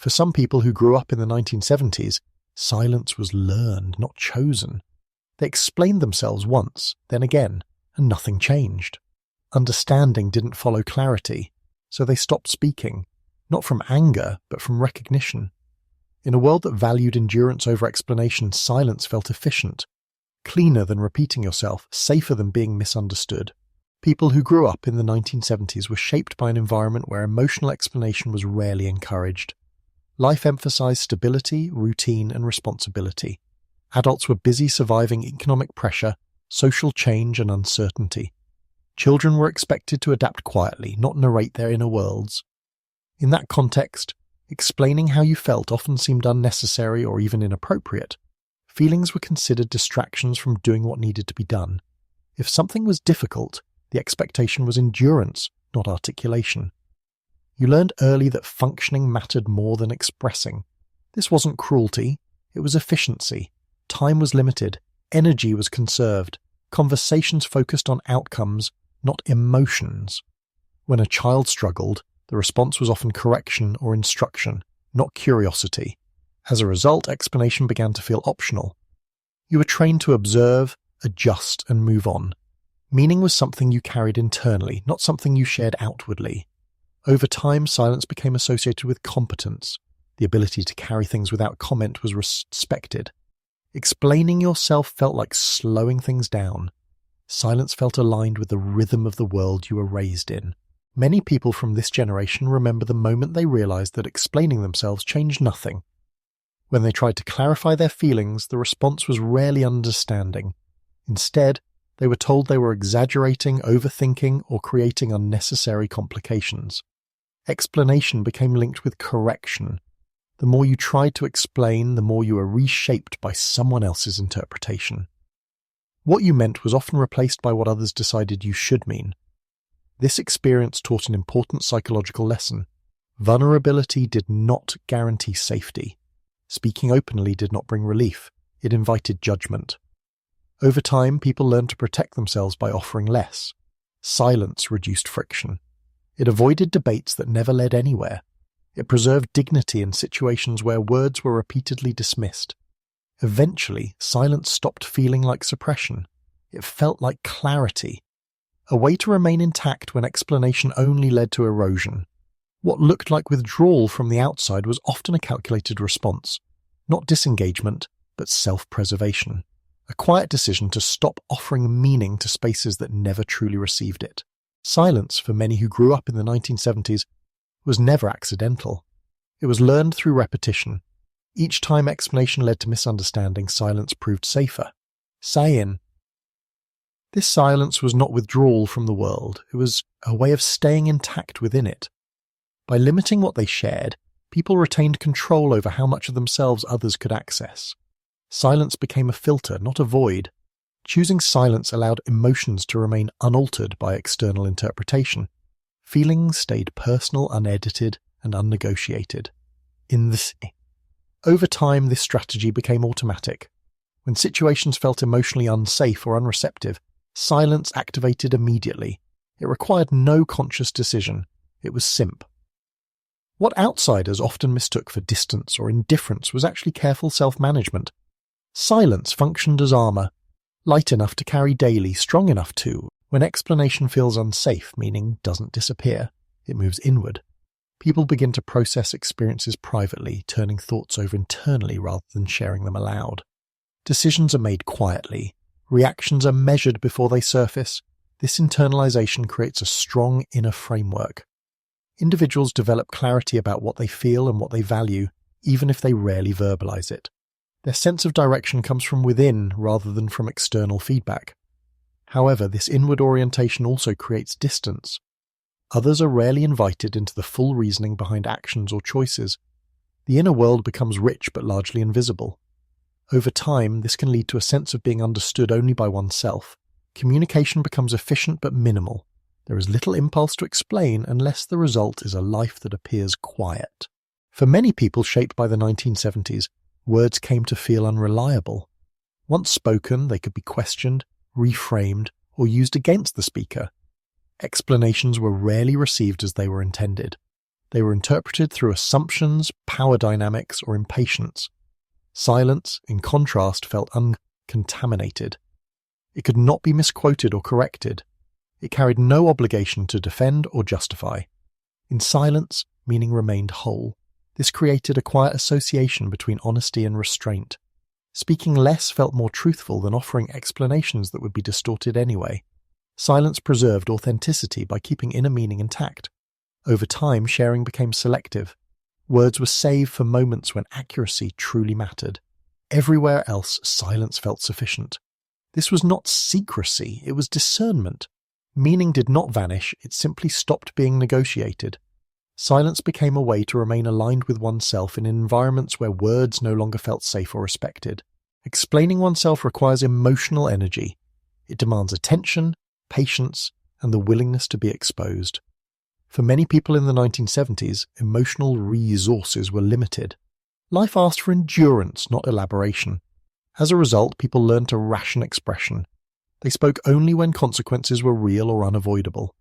For some people who grew up in the 1970s, silence was learned, not chosen. They explained themselves once, then again, and nothing changed. Understanding didn't follow clarity, so they stopped speaking, not from anger, but from recognition. In a world that valued endurance over explanation, silence felt efficient, cleaner than repeating yourself, safer than being misunderstood. People who grew up in the 1970s were shaped by an environment where emotional explanation was rarely encouraged. Life emphasized stability, routine, and responsibility. Adults were busy surviving economic pressure, social change, and uncertainty. Children were expected to adapt quietly, not narrate their inner worlds. In that context, explaining how you felt often seemed unnecessary or even inappropriate. Feelings were considered distractions from doing what needed to be done. If something was difficult, the expectation was endurance, not articulation. You learned early that functioning mattered more than expressing. This wasn't cruelty, it was efficiency. Time was limited, energy was conserved, conversations focused on outcomes, not emotions. When a child struggled, the response was often correction or instruction, not curiosity. As a result, explanation began to feel optional. You were trained to observe, adjust, and move on. Meaning was something you carried internally, not something you shared outwardly. Over time, silence became associated with competence. The ability to carry things without comment was respected. Explaining yourself felt like slowing things down. Silence felt aligned with the rhythm of the world you were raised in. Many people from this generation remember the moment they realized that explaining themselves changed nothing. When they tried to clarify their feelings, the response was rarely understanding. Instead, they were told they were exaggerating, overthinking, or creating unnecessary complications. Explanation became linked with correction. The more you tried to explain, the more you were reshaped by someone else's interpretation. What you meant was often replaced by what others decided you should mean. This experience taught an important psychological lesson. Vulnerability did not guarantee safety. Speaking openly did not bring relief. It invited judgment. Over time, people learned to protect themselves by offering less. Silence reduced friction. It avoided debates that never led anywhere. It preserved dignity in situations where words were repeatedly dismissed. Eventually, silence stopped feeling like suppression. It felt like clarity, a way to remain intact when explanation only led to erosion. What looked like withdrawal from the outside was often a calculated response, not disengagement, but self-preservation. A quiet decision to stop offering meaning to spaces that never truly received it. Silence, for many who grew up in the 1970s, was never accidental. It was learned through repetition. Each time explanation led to misunderstanding, silence proved safer. Say-in. This silence was not withdrawal from the world, it was a way of staying intact within it. By limiting what they shared, people retained control over how much of themselves others could access. Silence became a filter, not a void. Choosing silence allowed emotions to remain unaltered by external interpretation. Feelings stayed personal, unedited, and unnegotiated. Over time, this strategy became automatic. When situations felt emotionally unsafe or unreceptive, silence activated immediately. It required no conscious decision. It was simp. What outsiders often mistook for distance or indifference was actually careful self-management. Silence functioned as armor, light enough to carry daily, strong enough to, when explanation feels unsafe, meaning doesn't disappear, it moves inward. People begin to process experiences privately, turning thoughts over internally rather than sharing them aloud. Decisions are made quietly. Reactions are measured before they surface. This internalization creates a strong inner framework. Individuals develop clarity about what they feel and what they value, even if they rarely verbalize it. Their sense of direction comes from within rather than from external feedback. However, this inward orientation also creates distance. Others are rarely invited into the full reasoning behind actions or choices. The inner world becomes rich but largely invisible. Over time, this can lead to a sense of being understood only by oneself. Communication becomes efficient but minimal. There is little impulse to explain unless the result is a life that appears quiet. For many people shaped by the 1970s, words came to feel unreliable. Once spoken, they could be questioned, reframed, or used against the speaker. Explanations were rarely received as they were intended. They were interpreted through assumptions, power dynamics, or impatience. Silence, in contrast, felt uncontaminated. It could not be misquoted or corrected. It carried no obligation to defend or justify. In silence, meaning remained whole. This created a quiet association between honesty and restraint. Speaking less felt more truthful than offering explanations that would be distorted anyway. Silence preserved authenticity by keeping inner meaning intact. Over time, sharing became selective. Words were saved for moments when accuracy truly mattered. Everywhere else, silence felt sufficient. This was not secrecy, it was discernment. Meaning did not vanish, it simply stopped being negotiated. Silence became a way to remain aligned with oneself in environments where words no longer felt safe or respected. Explaining oneself requires emotional energy. It demands attention, patience, and the willingness to be exposed. For many people in the 1970s, emotional resources were limited. Life asked for endurance, not elaboration. As a result, people learned to ration expression. They spoke only when consequences were real or unavoidable.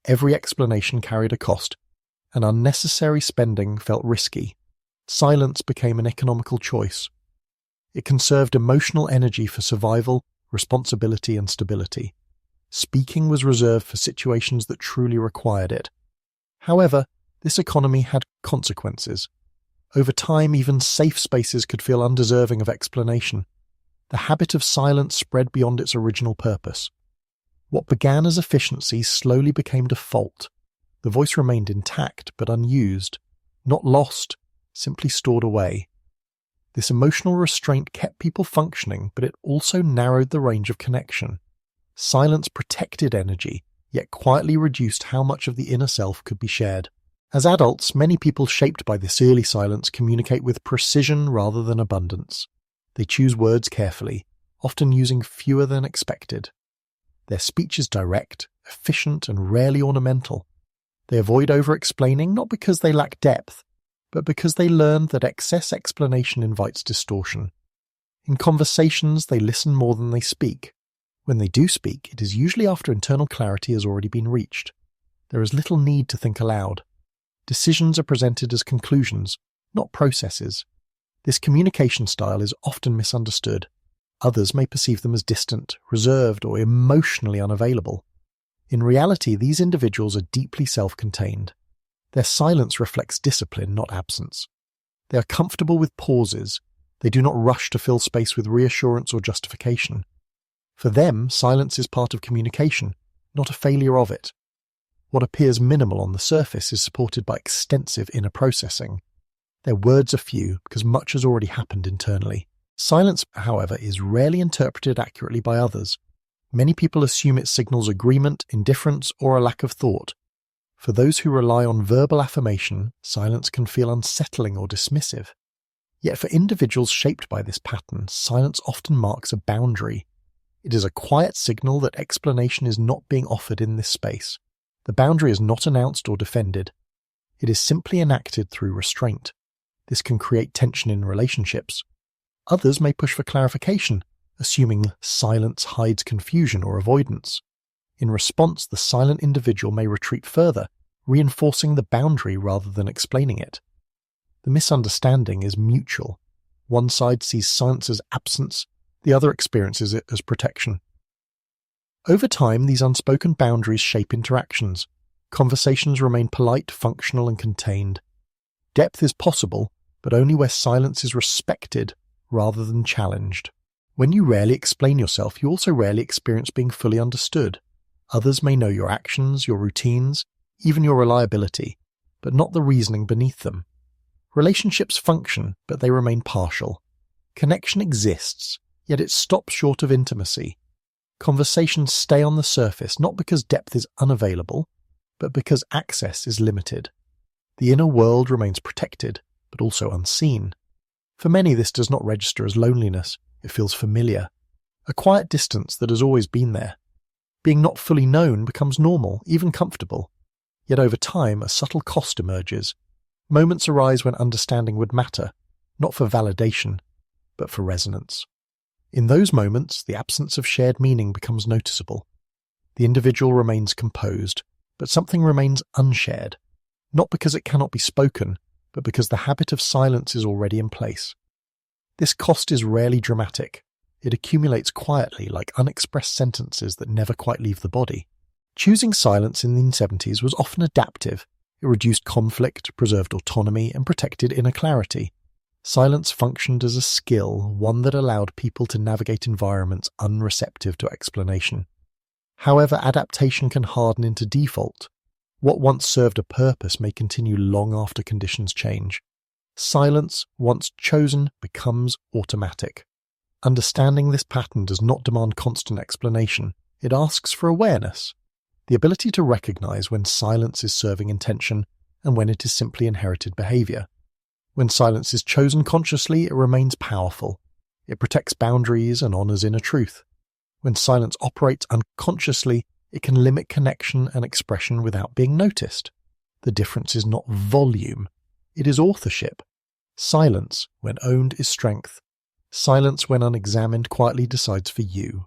Every explanation carried a cost, and unnecessary spending felt risky. Silence became an economical choice. It conserved emotional energy for survival, responsibility, and stability. Speaking was reserved for situations that truly required it. However, this economy had consequences. Over time, even safe spaces could feel undeserving of explanation. The habit of silence spread beyond its original purpose. What began as efficiency slowly became default. The voice remained intact but unused, not lost, simply stored away. This emotional restraint kept people functioning, but it also narrowed the range of connection. Silence protected energy, yet quietly reduced how much of the inner self could be shared. As adults, many people shaped by this early silence communicate with precision rather than abundance. They choose words carefully, often using fewer than expected. Their speech is direct, efficient, and rarely ornamental. They avoid over-explaining not because they lack depth, but because they learned that excess explanation invites distortion. In conversations, they listen more than they speak. When they do speak, it is usually after internal clarity has already been reached. There is little need to think aloud. Decisions are presented as conclusions, not processes. This communication style is often misunderstood. Others may perceive them as distant, reserved, or emotionally unavailable. In reality, these individuals are deeply self-contained. Their silence reflects discipline, not absence. They are comfortable with pauses. They do not rush to fill space with reassurance or justification. For them, silence is part of communication, not a failure of it. What appears minimal on the surface is supported by extensive inner processing. Their words are few because much has already happened internally. Silence, however, is rarely interpreted accurately by others. Many people assume it signals agreement, indifference, or a lack of thought. For those who rely on verbal affirmation, silence can feel unsettling or dismissive. Yet for individuals shaped by this pattern, silence often marks a boundary. It is a quiet signal that explanation is not being offered in this space. The boundary is not announced or defended. It is simply enacted through restraint. This can create tension in relationships. Others may push for clarification, assuming silence hides confusion or avoidance. In response, the silent individual may retreat further, reinforcing the boundary rather than explaining it. The misunderstanding is mutual. One side sees silence as absence, the other experiences it as protection. Over time, these unspoken boundaries shape interactions. Conversations remain polite, functional, and contained. Depth is possible, but only where silence is respected rather than challenged. When you rarely explain yourself, you also rarely experience being fully understood. Others may know your actions, your routines, even your reliability, but not the reasoning beneath them. Relationships function, but they remain partial. Connection exists, yet it stops short of intimacy. Conversations stay on the surface not because depth is unavailable, but because access is limited. The inner world remains protected, but also unseen. For many, this does not register as loneliness. It feels familiar, a quiet distance that has always been there. Being not fully known becomes normal, even comfortable. Yet over time, a subtle cost emerges. Moments arise when understanding would matter, not for validation, but for resonance. In those moments, the absence of shared meaning becomes noticeable. The individual remains composed, but something remains unshared. not because it cannot be spoken, but because the habit of silence is already in place. This cost is rarely dramatic. It accumulates quietly like unexpressed sentences that never quite leave the body. Choosing silence in the 1970s was often adaptive. It reduced conflict, preserved autonomy, and protected inner clarity. Silence functioned as a skill, one that allowed people to navigate environments unreceptive to explanation. However, adaptation can harden into default. What once served a purpose may continue long after conditions change. Silence, once chosen, becomes automatic. Understanding this pattern does not demand constant explanation. It asks for awareness, the ability to recognize when silence is serving intention and when it is simply inherited behavior. When silence is chosen consciously, it remains powerful. It protects boundaries and honors inner truth. When silence operates unconsciously, it can limit connection and expression without being noticed. The difference is not volume, it is authorship. Silence, when owned, is strength. Silence, when unexamined, quietly decides for you.